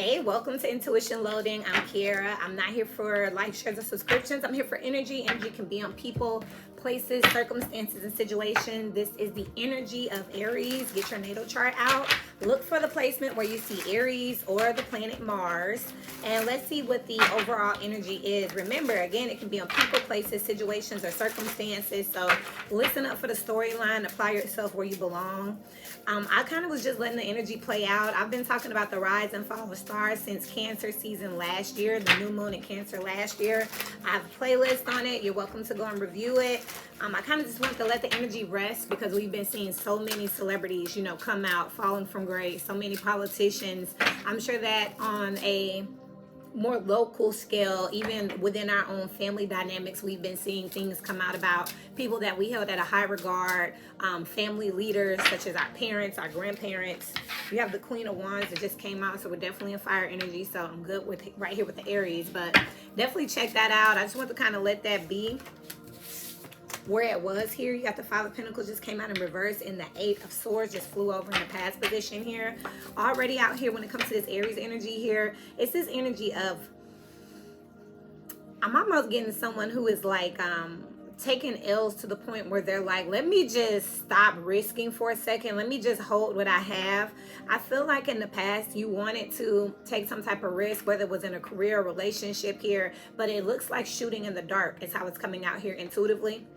Hey, welcome to Intuition Loading. I'm Kiara. I'm not here for likes, shares, or subscriptions. I'm here for energy. Energy can be on people, places, circumstances, and situations. This is the energy of Aries. Get your natal chart out. Look for the placement where you see Aries or the planet Mars. And let's see what the overall energy is. Remember, again, it can be on people, places, situations, or circumstances. So listen up for the storyline. Apply yourself where you belong. I kind of was just letting the energy play out. I've been talking about the rise and fall of stars since Cancer season last year, the new moon in Cancer last year. I have a playlist on it. You're welcome to go and review it. I kind of just want to let the energy rest because we've been seeing so many celebrities, come out, falling from grace, so many politicians. I'm sure that on a more local scale, even within our own family dynamics, we've been seeing things come out about people that we held at a high regard, family leaders such as our parents, our grandparents. You have the Queen of Wands that just came out, so we're definitely in fire energy. So I'm good with right here with the Aries, but definitely check that out. I just want to kind of let that be where it was here. You got the Five of Pentacles just came out in reverse, and the Eight of Swords just flew over in the past position here. Already out here when it comes to this Aries energy here, it's this energy of, I'm almost getting someone who is like taking L's to the point where they're like, let me just stop risking for a second. Let me just hold what I have. I feel like in the past you wanted to take some type of risk, whether it was in a career or relationship here, but it looks like shooting in the dark is how it's coming out here intuitively.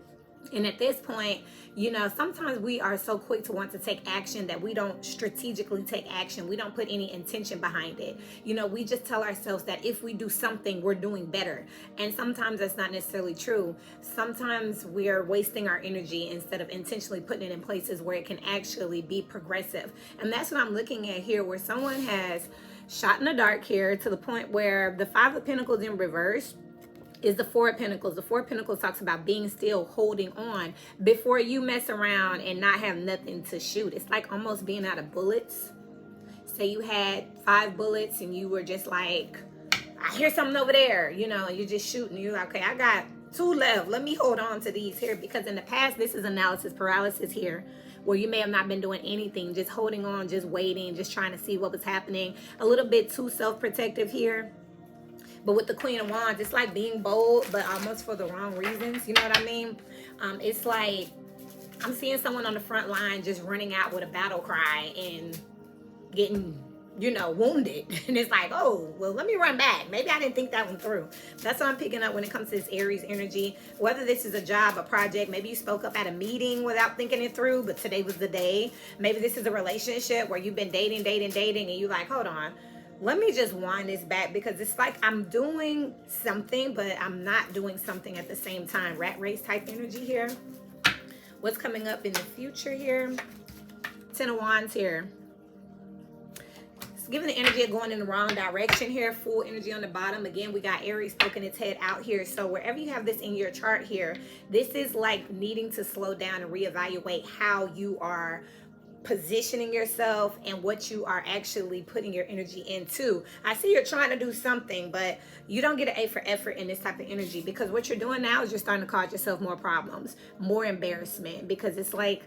And at this point, sometimes we are so quick to want to take action that we don't strategically take action. We don't put any intention behind it. We just tell ourselves that if we do something, we're doing better. And sometimes that's not necessarily true. Sometimes we are wasting our energy instead of intentionally putting it in places where it can actually be progressive. And that's what I'm looking at here, where someone has shot in the dark here to the point where the Five of Pentacles in reverse is the Four of Pentacles. The Four of Pentacles talks about being still, holding on before you mess around and not have nothing to shoot. It's like almost being out of bullets. Say you had 5 bullets and you were just like, I hear something over there, and you're just shooting. You're like, okay, I got 2 left. Let me hold on to these here, because in the past, this is analysis paralysis here, where you may have not been doing anything, just holding on, just waiting, just trying to see what was happening. A little bit too self-protective here. But with the Queen of Wands, it's like being bold, but almost for the wrong reasons. You know what I mean? It's like I'm seeing someone on the front line just running out with a battle cry and getting, wounded. And it's like, oh, well, let me run back. Maybe I didn't think that one through. That's what I'm picking up when it comes to this Aries energy. Whether this is a job, a project, maybe you spoke up at a meeting without thinking it through, but today was the day. Maybe this is a relationship where you've been dating, and you're like, hold on. Let me just wind this back, because it's like I'm doing something, but I'm not doing something at the same time. Rat race type energy here. What's coming up in the future here? 10 of Wands here. It's giving the energy of going in the wrong direction here. Full energy on the bottom. Again, we got Aries poking its head out here. So wherever you have this in your chart here, this is like needing to slow down and reevaluate how you are positioning yourself and what you are actually putting your energy into. I see you're trying to do something, but you don't get an A for effort in this type of energy, because what you're doing now is you're starting to cause yourself more problems, more embarrassment, because it's like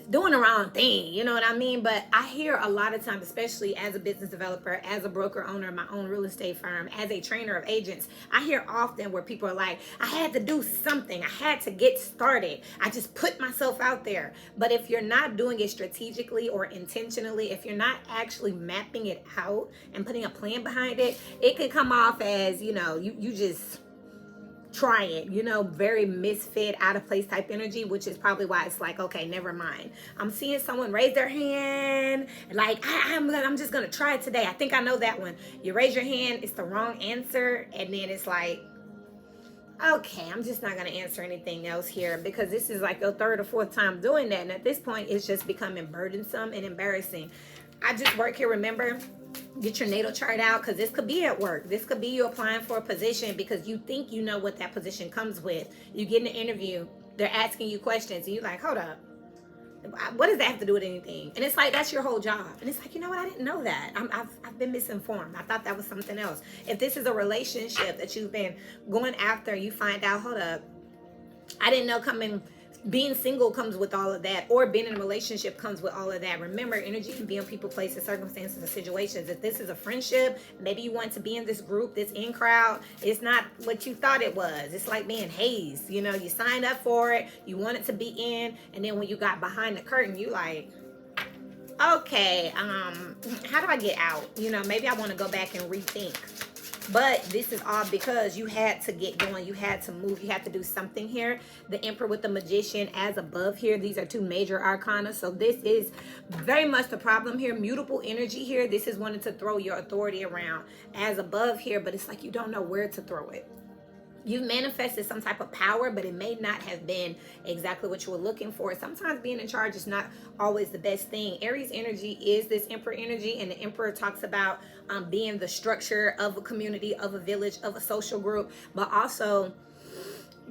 doing the wrong thing, you know what I mean? But I hear a lot of times, especially as a business developer, as a broker owner of my own real estate firm, as a trainer of agents, I hear often where people are like, I had to do something. I had to get started. I just put myself out there. But if you're not doing it strategically or intentionally, if you're not actually mapping it out and putting a plan behind it, it can come off as, you just try it, very misfit, out of place type energy, which is probably why it's like, okay, never mind. I'm seeing someone raise their hand like, I'm just gonna try it today. I think I know that one. You raise your hand, it's the wrong answer, and then it's like, okay, I'm just not gonna answer anything else here, because this is like your 3rd or 4th time doing that, and at this point it's just becoming burdensome and embarrassing. I just work here. Remember, get your natal chart out, because this could be at work. This could be you applying for a position because you think you know what that position comes with. You get in an interview, they're asking you questions, and you're like, hold up, what does that have to do with anything? And it's like, that's your whole job. And it's like, you know what, I didn't know that. I've been misinformed. I thought that was something else. If this is a relationship that you've been going after, you find out, hold up, I didn't know coming Being single comes with all of that, or being in a relationship comes with all of that. Remember, energy can be in people, places, circumstances, and situations. If this is a friendship, maybe you want to be in this group, this in crowd, it's not what you thought it was. It's like being hazed. You know, you signed up for it, you wanted to be in, and then when you got behind the curtain, you like, okay, how do I get out? You know, maybe I want to go back and rethink. But this is all because you had to get going. You had to move. You had to do something here. The Emperor with the Magician as above here. These are two major arcana. So this is very much the problem here. Mutable energy here. This is wanting to throw your authority around as above here. But it's like you don't know where to throw it. You've manifested some type of power, but it may not have been exactly what you were looking for. Sometimes being in charge is not always the best thing. Aries energy is this Emperor energy, and the Emperor talks about being the structure of a community, of a village, of a social group, but also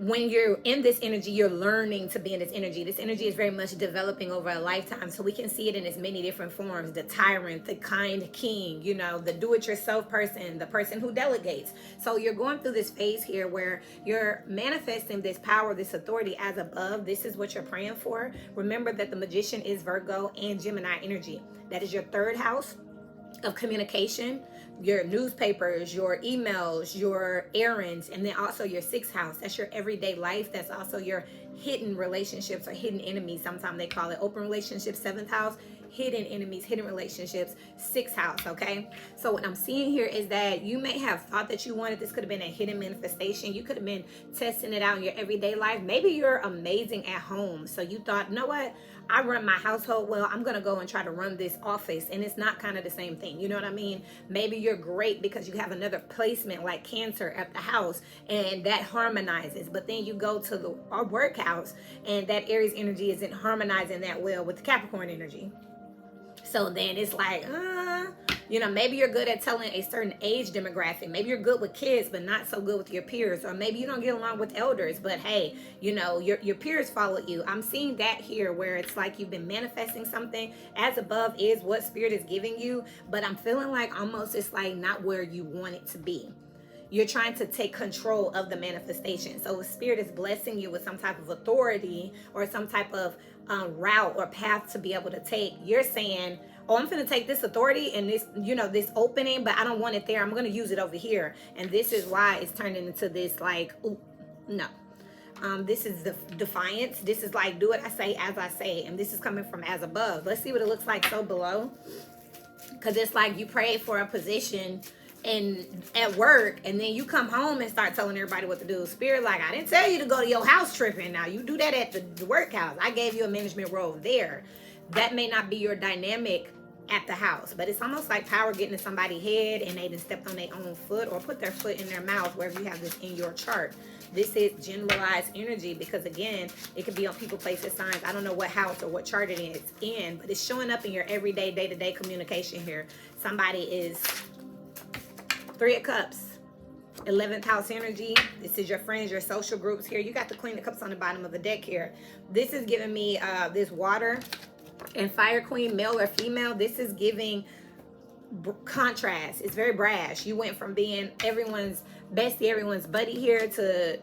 when you're in this energy, you're learning to be in this energy. This energy is very much developing over a lifetime. So we can see it in as many different forms. The tyrant, the kind king, you know, the do-it-yourself person, the person who delegates. So you're going through this phase here where you're manifesting this power, this authority as above. This is what you're praying for. Remember that the Magician is Virgo and Gemini energy. That is your third house of communication, your newspapers, your emails, your errands, and then also your sixth house. That's your everyday life. That's also your hidden relationships or hidden enemies. Sometimes they call it open relationships, seventh house, hidden enemies, hidden relationships, sixth house, okay? So what I'm seeing here is that you may have thought that you wanted, this could have been a hidden manifestation. You could have been testing it out in your everyday life. Maybe you're amazing at home. So you thought, you know what? I run my household well. I'm going to go and try to run this office. And it's not kind of the same thing. You know what I mean? Maybe you're great because you have another placement like Cancer at the house and that harmonizes. But then you go to the workhouse and that Aries energy isn't harmonizing that well with the Capricorn energy. So then it's like, you know, maybe you're good at telling a certain age demographic. Maybe you're good with kids, but not so good with your peers. Or maybe you don't get along with elders, but hey, you know, your peers follow you. I'm seeing that here where it's like you've been manifesting something. As above is what spirit is giving you, but I'm feeling like almost it's like not where you want it to be. You're trying to take control of the manifestation. So if spirit is blessing you with some type of authority or some type of route or path to be able to take, you're saying, oh, I'm going to take this authority and this, you know, this opening, but I don't want it there. I'm going to use it over here. And this is why it's turning into this like, ooh, no. This is the defiance. This is like, do what I say as I say. And this is coming from as above. Let's see what it looks like so below. Because it's like you prayed for a position and at work, and then you come home and start telling everybody what to do. Spirit like, I didn't tell you to go to your house tripping. Now you do that at the workhouse. I gave you a management role there. That may not be your dynamic at the house, but it's almost like power getting in somebody's head and they just stepped on their own foot or put their foot in their mouth, wherever you have this in your chart. This is generalized energy because again, it could be on people, places, signs. I don't know what house or what chart it is in, but it's showing up in your everyday, day-to-day communication here. Somebody is Three of Cups, 11th house energy. This is your friends, your social groups here. You got the Queen of Cups on the bottom of the deck here. This is giving me this water and Fire Queen, male or female. This is giving contrast. It's very brash. You went from being everyone's bestie, everyone's buddy here to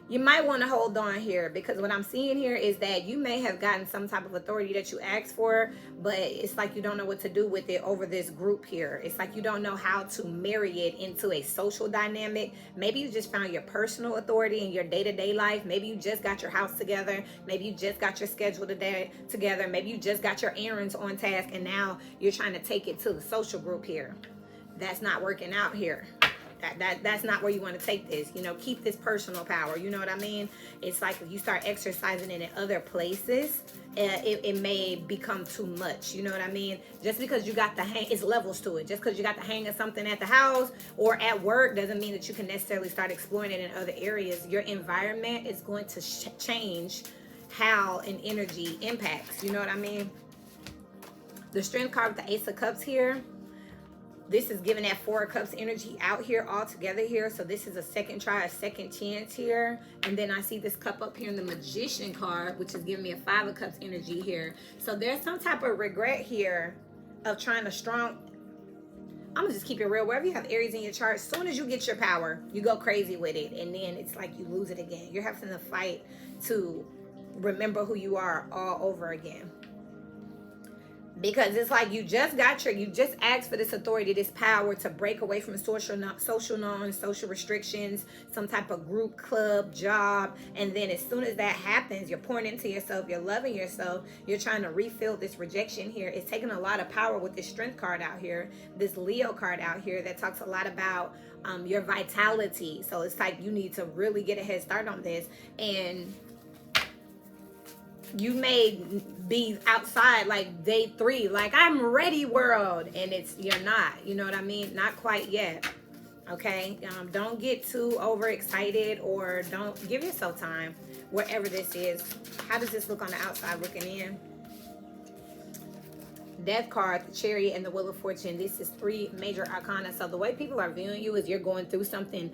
you might want to hold on here because what I'm seeing here is that you may have gotten some type of authority that you asked for, but it's like you don't know what to do with it over this group here. It's like you don't know how to marry it into a social dynamic. Maybe you just found your personal authority in your day-to-day life. Maybe you just got your house together. Maybe you just got your schedule together. Maybe you just got your errands on task and now you're trying to take it to the social group here. That's not working out here. That's not where you want to take this. You know, keep this personal power. You know what I mean? It's like if you start exercising it in other places, it may become too much. You know what I mean? Just because you got the hang, it's levels to it. Just because you got the hang of something at the house or at work doesn't mean that you can necessarily start exploring it in other areas. Your environment is going to change how an energy impacts. You know what I mean? The Strength card with the Ace of Cups here. This is giving that Four of Cups energy out here all together here. So this is a second try, a second chance here. And then I see this cup up here in the Magician card, which is giving me a Five of Cups energy here. So there's some type of regret here of trying to I'm gonna just keep it real. Wherever you have Aries in your chart, as soon as you get your power, you go crazy with it, and then it's like you lose it again. You're having to fight to remember who you are all over again. Because it's like you just asked for this authority, this power to break away from social norms, social restrictions, some type of group, club, job. And then as soon as that happens, you're pouring into yourself, you're loving yourself, you're trying to refill this rejection here. It's taking a lot of power with this strength card out here, this Leo card out here that talks a lot about your vitality. So it's like you need to really get a head start on this. And you may be outside like day 3, like I'm ready world, and you're not, you know what I mean? Not quite yet. Okay, don't get too overexcited, or don't give yourself time wherever this is. How does this look on the outside looking in? Death card, the Chariot, and the Wheel of Fortune. This is 3 major arcana. So the way people are viewing you is you're going through something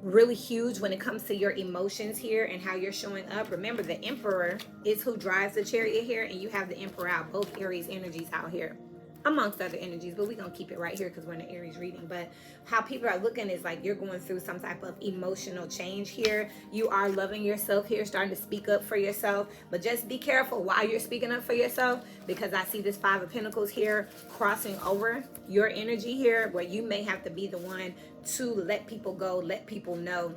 really huge when it comes to your emotions here and how you're showing up. Remember, the Emperor is who drives the Chariot here, and you have the Emperor out, both Aries energies out here, amongst other energies, but we're gonna keep it right here because we're in an Aries reading. But how people are looking is like you're going through some type of emotional change here. You are loving yourself here, starting to speak up for yourself, but just be careful while you're speaking up for yourself, because I see this 5 of Pentacles here crossing over your energy here, where you may have to be the one to let people go, let people know.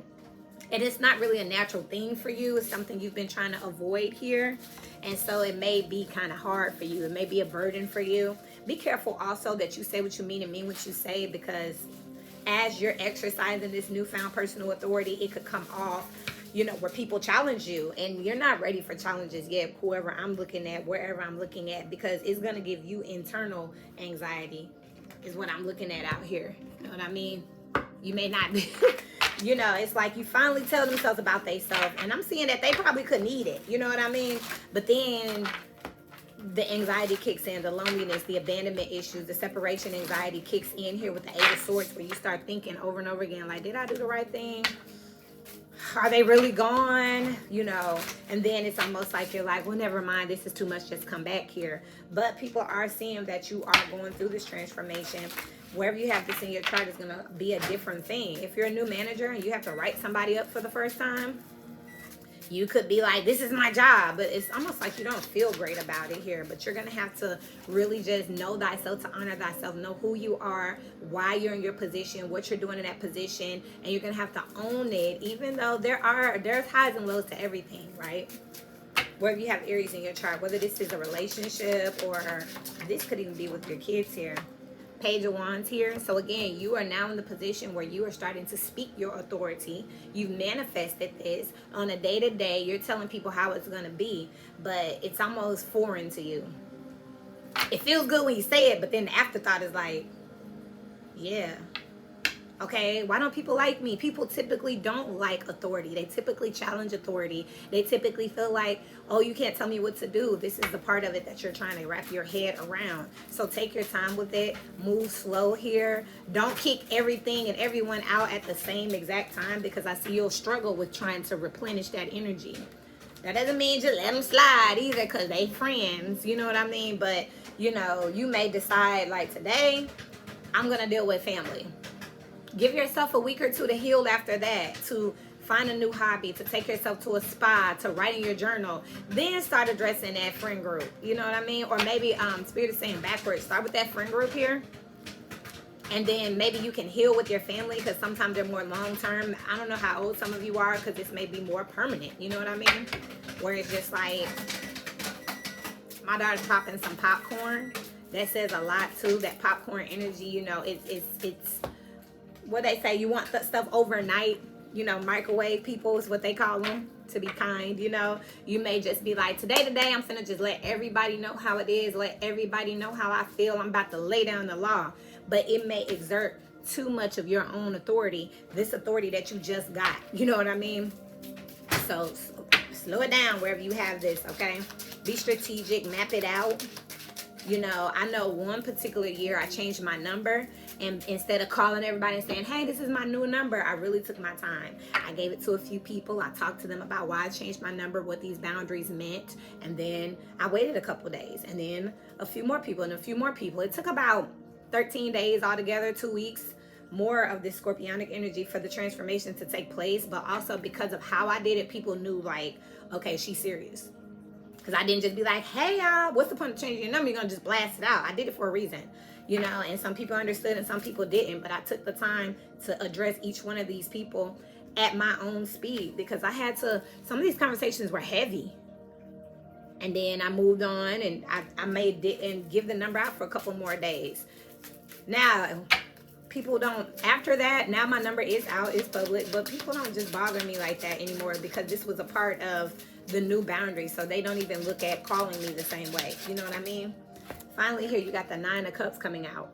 And it's not really a natural thing for you. It's something you've been trying to avoid here. And so it may be kind of hard for you. It may be a burden for you. Be careful also that you say what you mean and mean what you say, because as you're exercising this newfound personal authority, it could come off, where people challenge you, and you're not ready for challenges yet, whoever I'm looking at, wherever I'm looking at, because it's going to give you internal anxiety is what I'm looking at out here. You know what I mean? You may not be, it's like you finally tell themselves about themselves, and I'm seeing that they probably could need it. You know what I mean? But then the anxiety kicks in, the loneliness, the abandonment issues, the separation anxiety kicks in here with the 8 of Swords, where you start thinking over and over again, like, did I do the right thing? Are they really gone? And then it's almost like you're like, well, never mind, this is too much, just come back here. But people are seeing that you are going through this transformation. Wherever you have this in your chart is going to be a different thing. If you're a new manager and you have to write somebody up for the first time, you could be like, this is my job, but it's almost like you don't feel great about it here. But you're going to have to really just know thyself, to honor thyself, know who you are, why you're in your position, what you're doing in that position, and you're going to have to own it, even though there's highs and lows to everything, right? Wherever you have Aries in your chart, whether this is a relationship or this could even be with your kids here. Page of Wands here. So again, you are now in the position where you are starting to speak your authority. You've manifested this on a day-to-day. You're telling people how it's going to be, but it's almost foreign to you. It feels good when you say it, but then the afterthought is like, yeah, okay, why don't people like me? People typically don't like authority. They typically challenge authority. They typically feel like, oh, you can't tell me what to do. This is the part of it that you're trying to wrap your head around. So take your time with it. Move slow here. Don't kick everything and everyone out at the same exact time, because I see you'll struggle with trying to replenish that energy. That doesn't mean just let them slide either, because they friends. You know what I mean? But, you may decide like, today, I'm going to deal with family. Give yourself a week or two to heal after that, to find a new hobby, to take yourself to a spa, to write in your journal. Then start addressing that friend group. You know what I mean? Or maybe Spirit is saying backwards. Start with that friend group here. And then maybe you can heal with your family, because sometimes they're more long-term. I don't know how old some of you are, because this may be more permanent. You know what I mean? Where it's just like, my daughter's popping some popcorn. That says a lot too. That popcorn energy, it's what they say, you want stuff overnight, microwave people is what they call them, to be kind. You may just be like, today I'm finna just let everybody know how it is, let everybody know how I feel, I'm about to lay down the law. But it may exert too much of your own authority, this authority that you just got. You know what I mean? So slow it down wherever you have this, okay? Be strategic, map it out. I know one particular year I changed my number, and instead of calling everybody and saying, hey, this is my new number, I really took my time. I gave it to a few people. I talked to them about why I changed my number, what these boundaries meant. And then I waited a couple days, and then a few more people and a few more people. It took about 13 days altogether, 2 weeks more of this scorpionic energy for the transformation to take place. But also because of how I did it, people knew like, okay, she's serious. Because I didn't just be like, hey y'all, what's the point of changing your number? You're gonna just blast it out. I did it for a reason, you know. And some people understood and some people didn't, but I took the time to address each one of these people at my own speed, because I had to, some of these conversations were heavy. And then I moved on, and I made it and give the number out for a couple more days. Now, people don't, after that, now my number is out, it's public, but people don't just bother me like that anymore, because this was a part of the new boundary. So they don't even look at calling me the same way. You know what I mean? Finally, here you got the 9 of Cups coming out.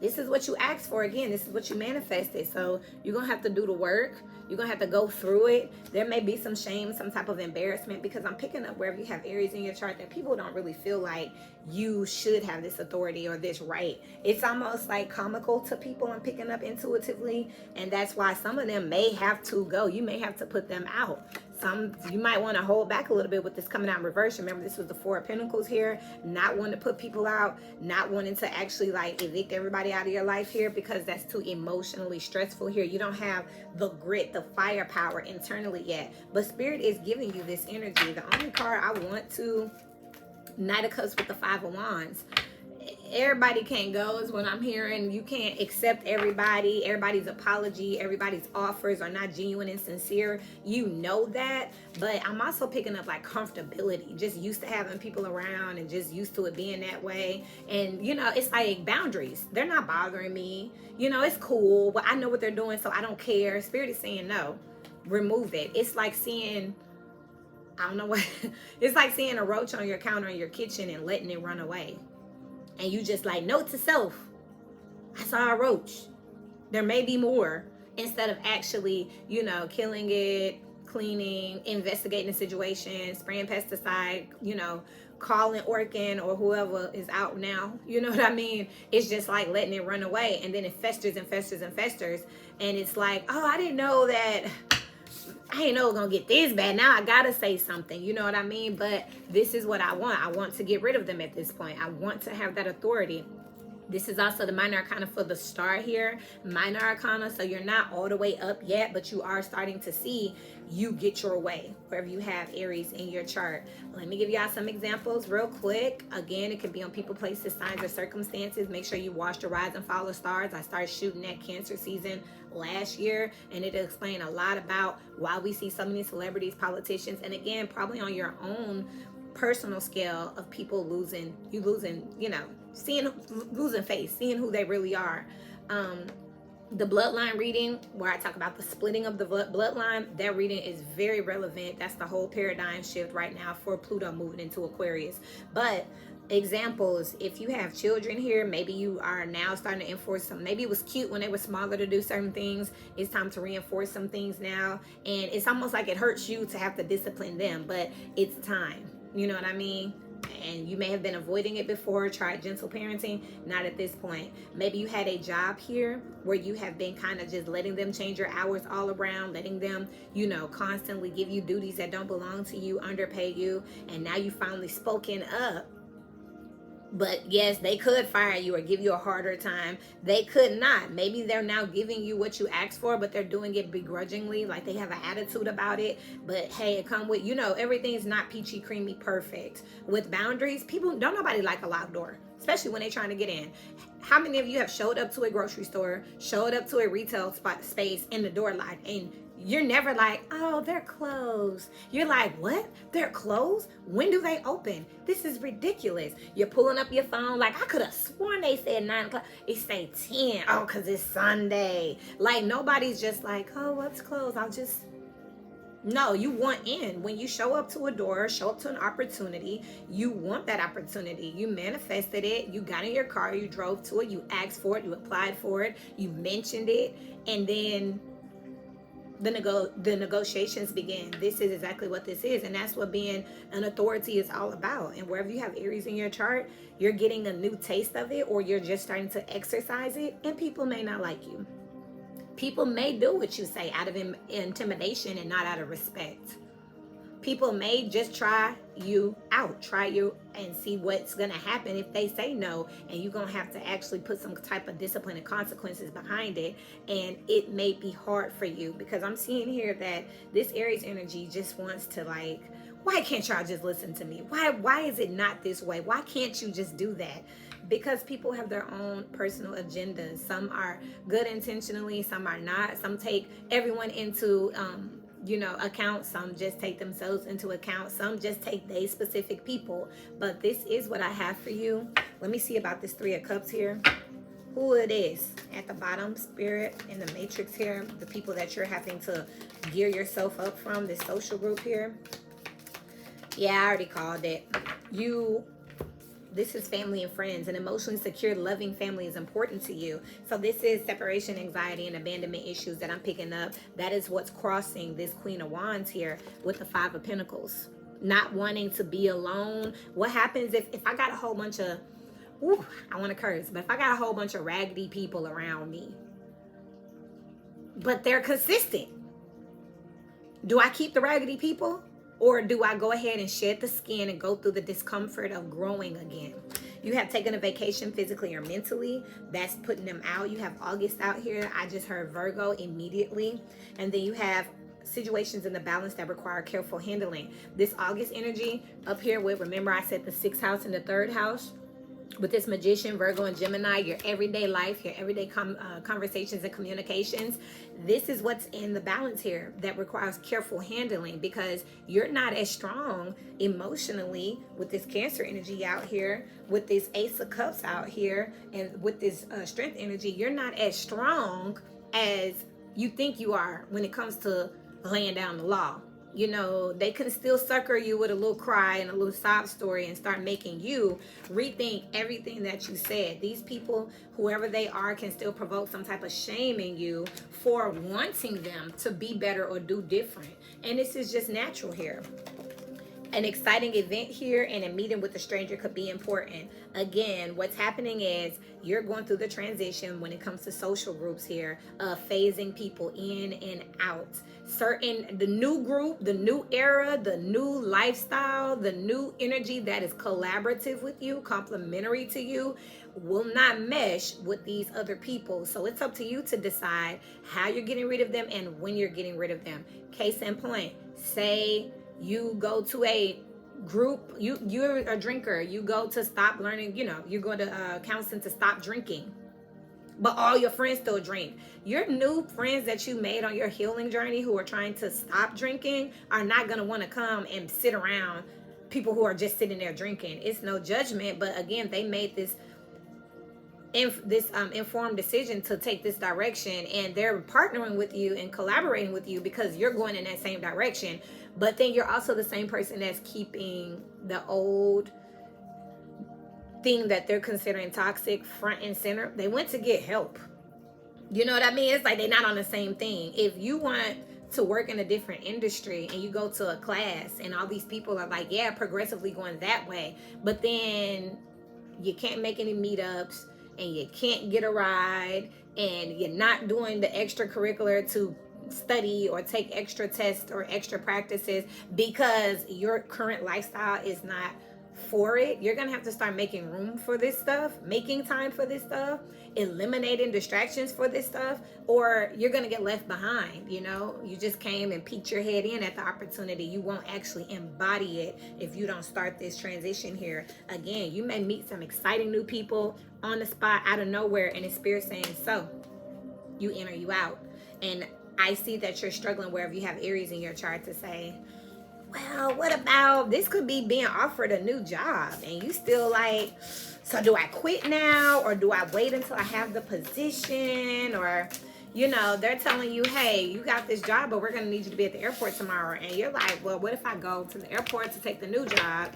This is what you asked for. Again, this is what you manifested. So you're going to have to do the work. You're going to have to go through it. There may be some shame, some type of embarrassment, because I'm picking up wherever you have Aries in your chart that people don't really feel like you should have this authority or this right. It's almost like comical to people. I'm picking up intuitively. And that's why some of them may have to go. You may have to put them out. Some, you might want to hold back a little bit with this coming out in reverse. Remember, this was the 4 of Pentacles here. Not wanting to put people out, not wanting to actually like evict everybody out of your life here, because that's too emotionally stressful here. You don't have the grit, the firepower internally yet. But Spirit is giving you this energy. The only card I want to, Knight of Cups with the 5 of Wands. Everybody can't go is what I'm hearing. You can't accept everybody. Everybody's apology, everybody's offers are not genuine and sincere. You know that. But I'm also picking up like comfortability. Just used to having people around and just used to it being that way. And, you know, it's like boundaries. They're not bothering me. You know, it's cool. But I know what they're doing, so I don't care. Spirit is saying no. Remove it. It's like seeing, I don't know what. It's like seeing a roach on your counter in your kitchen and letting it run away. And you just like, note to self, I saw a roach. There may be more. Instead of actually, you know, killing it, cleaning, investigating the situation, spraying pesticide, you know, calling Orkin or whoever is out now. You know what I mean? It's just like letting it run away. And then it festers and festers and festers. And it's like, oh, I didn't know that. I ain't know it was gonna get this bad. Now I gotta say something, you know what I mean? But this is what I want. I want to get rid of them at this point. I want to have that authority. This is also the minor arcana for the star here. Minor arcana, so you're not all the way up yet, but you are starting to see you get your way wherever you have Aries in your chart. Let me give y'all some examples real quick. Again, it could be on people, places, signs, or circumstances. Make sure you watch the rise and fall of stars. I started shooting that Cancer season last year, and it explained a lot about why we see so many celebrities, politicians, and again, probably on your own personal scale of people losing, you know, losing face, seeing who they really are. The bloodline reading, where I talk about the splitting of the bloodline, that reading is very relevant. That's the whole paradigm shift right now for Pluto moving into Aquarius. But examples, if you have children here, maybe you are now starting to enforce some, maybe it was cute when they were smaller to do certain things. It's time to reinforce some things now. And it's almost like it hurts you to have to discipline them, but it's time. You know what I mean? And you may have been avoiding it before, tried gentle parenting, not at this point. Maybe you had a job here where you have been kind of just letting them change your hours all around, letting them, you know, constantly give you duties that don't belong to you, underpay you, and now you finally spoken up. But yes, they could fire you or give you a harder time. They could not. Maybe they're now giving you what you asked for, but they're doing it begrudgingly, like they have an attitude about it. But hey, it come with, you know, everything's not peachy, creamy, perfect. With boundaries, people, don't nobody like a locked door, especially when they're trying to get in. How many of you have showed up to a grocery store, showed up to a retail space, and the door locked, and you're never like, oh, they're closed. You're like, what? They're closed? When do they open? This is ridiculous. You're pulling up your phone like, I could have sworn they said 9 o'clock. It say 10. Oh, because it's Sunday. Like, nobody's just like, oh, what's closed? I'll just... No, you want in. When you show up to a door, show up to an opportunity, you want that opportunity. You manifested it. You got in your car. You drove to it. You asked for it. You applied for it. You mentioned it. And then the negotiations begin. This is exactly what this is, and that's what being an authority is all about. And wherever you have Aries in your chart, you're getting a new taste of it, or you're just starting to exercise it, and people may not like you. People may do what you say out of intimidation and not out of respect. People may just try you out, try you and see what's going to happen if they say no. And you're going to have to actually put some type of discipline and consequences behind it. And it may be hard for you, because I'm seeing here that this Aries energy just wants to like, why can't y'all just listen to me? Why is it not this way? Why can't you just do that? Because people have their own personal agendas. Some are good intentionally, some are not. Some take everyone into account. Some just take themselves into account. Some just take they specific people. But this is what I have for you. Let me see about this Three of Cups here. Who it is at the bottom, Spirit, in the matrix here. The people that you're having to gear yourself up from, this social group here. Yeah, I already called it. This is family and friends. An emotionally secure, loving family is important to you. So this is separation, anxiety, and abandonment issues that I'm picking up. That is what's crossing this Queen of Wands here with the Five of Pentacles. Not wanting to be alone. What happens if I got a whole bunch of, I want to curse, but if I got a whole bunch of raggedy people around me, but they're consistent, do I keep the raggedy people? Or do I go ahead and shed the skin and go through the discomfort of growing again? You have taken a vacation physically or mentally. That's putting them out. You have August out here. I just heard Virgo immediately. And then you have situations in the balance that require careful handling. This August energy up here with, remember I said the 6th house and the 3rd house? With this Magician, Virgo, and Gemini, your everyday life, your everyday conversations and communications, this is what's in the balance here that requires careful handling, because you're not as strong emotionally with this Cancer energy out here, with this Ace of Cups out here, and with this Strength energy. You're not as strong as you think you are when it comes to laying down the law. You know, they can still sucker you with a little cry and a little sob story and start making you rethink everything that you said. These people, whoever they are, can still provoke some type of shame in you for wanting them to be better or do different. And this is just natural here. An exciting event here and a meeting with a stranger could be important. Again, what's happening is you're going through the transition when it comes to social groups here, phasing people in and out. The new group, the new era, the new lifestyle, the new energy that is collaborative with you, complementary to you, will not mesh with these other people. So it's up to you to decide how you're getting rid of them and when you're getting rid of them. Case in point, say you go to a group, you're a drinker, you go to stop learning, you go to counseling to stop drinking, but all your friends still drink. Your new friends that you made on your healing journey who are trying to stop drinking are not going to want to come and sit around people who are just sitting there drinking. It's no judgment, but again, they made this informed decision to take this direction, and they're partnering with you and collaborating with you because you're going in that same direction. But then you're also the same person that's keeping the old thing that they're considering toxic front and center. They went to get help. You know what I mean? It's like they're not on the same thing. If you want to work in a different industry and you go to a class and all these people are like, yeah, progressively going that way, but then you can't make any meetups and you can't get a ride and you're not doing the extracurricular to study or take extra tests or extra practices because your current lifestyle is not for it, you're gonna have to start making room for this stuff, making time for this stuff, eliminating distractions for this stuff, or you're gonna get left behind. You just came and peeked your head in at the opportunity. You won't actually embody it if you don't start this transition here. Again, you may meet some exciting new people on the spot out of nowhere, and it's Spirit saying, so you in or you out. And I see that you're struggling wherever you have Aries in your chart to say, well, what about this could be being offered a new job and you still like, so do I quit now or do I wait until I have the position? Or, they're telling you, hey, you got this job, but we're going to need you to be at the airport tomorrow. And you're like, well, what if I go to the airport to take the new job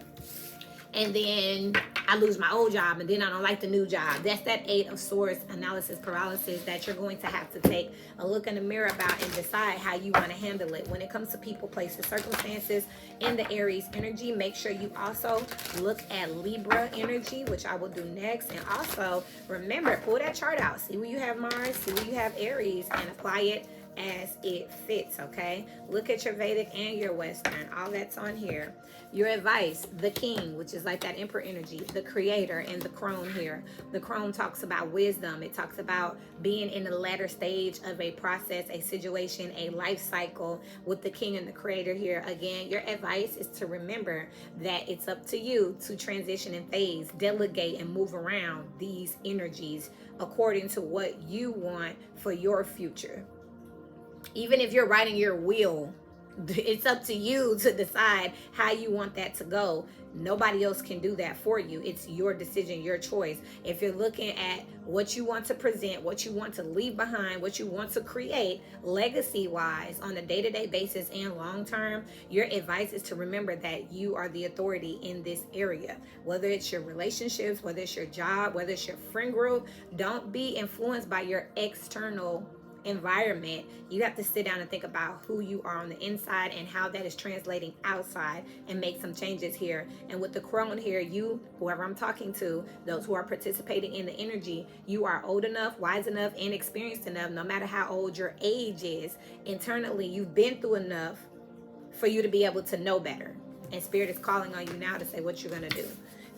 and then I lose my old job and then I don't like the new job? That's that 8 of Swords analysis paralysis that you're going to have to take a look in the mirror about and decide how you want to handle it. When it comes to people, places, circumstances in the Aries energy, make sure you also look at Libra energy, which I will do next. And also remember, pull that chart out, see where you have Mars, see where you have Aries, and apply it as it fits, okay? Look at your Vedic and your Western. All that's on here. Your advice, the king, which is like that emperor energy, the creator, and the crone here. The crone talks about wisdom. It talks about being in the latter stage of a process, a situation, a life cycle with the king and the creator here. Again, your advice is to remember that it's up to you to transition and phase, delegate, and move around these energies according to what you want for your future. Even if you're writing your will, it's up to you to decide how you want that to go. Nobody else can do that for you. It's your decision, your choice. If you're looking at what you want to present, what you want to leave behind, what you want to create legacy wise on a day-to-day basis and long term, your advice is to remember that you are the authority in this area. Whether it's your relationships, whether it's your job, whether it's your friend group, don't be influenced by your external environment. You have to sit down and think about who you are on the inside and how that is translating outside, and make some changes here. And with the crone here, you, whoever I'm talking to, those who are participating in the energy, you are old enough, wise enough, and experienced enough, no matter how old your age is. Internally, you've been through enough for you to be able to know better. And Spirit is calling on you now to say what you're going to do.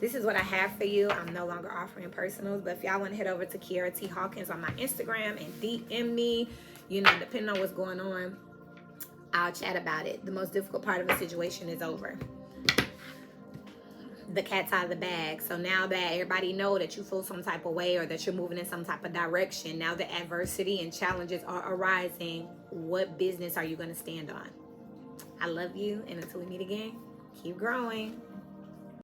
This is what I have for you. I'm no longer offering personals, but if y'all want to head over to Kiara T. Hawkins on my Instagram and DM me, you know, depending on what's going on, I'll chat about it. The most difficult part of the situation is over. The cat's out of the bag. So now that everybody know that you feel some type of way or that you're moving in some type of direction, now the adversity and challenges are arising, what business are you going to stand on? I love you, and until we meet again, keep growing.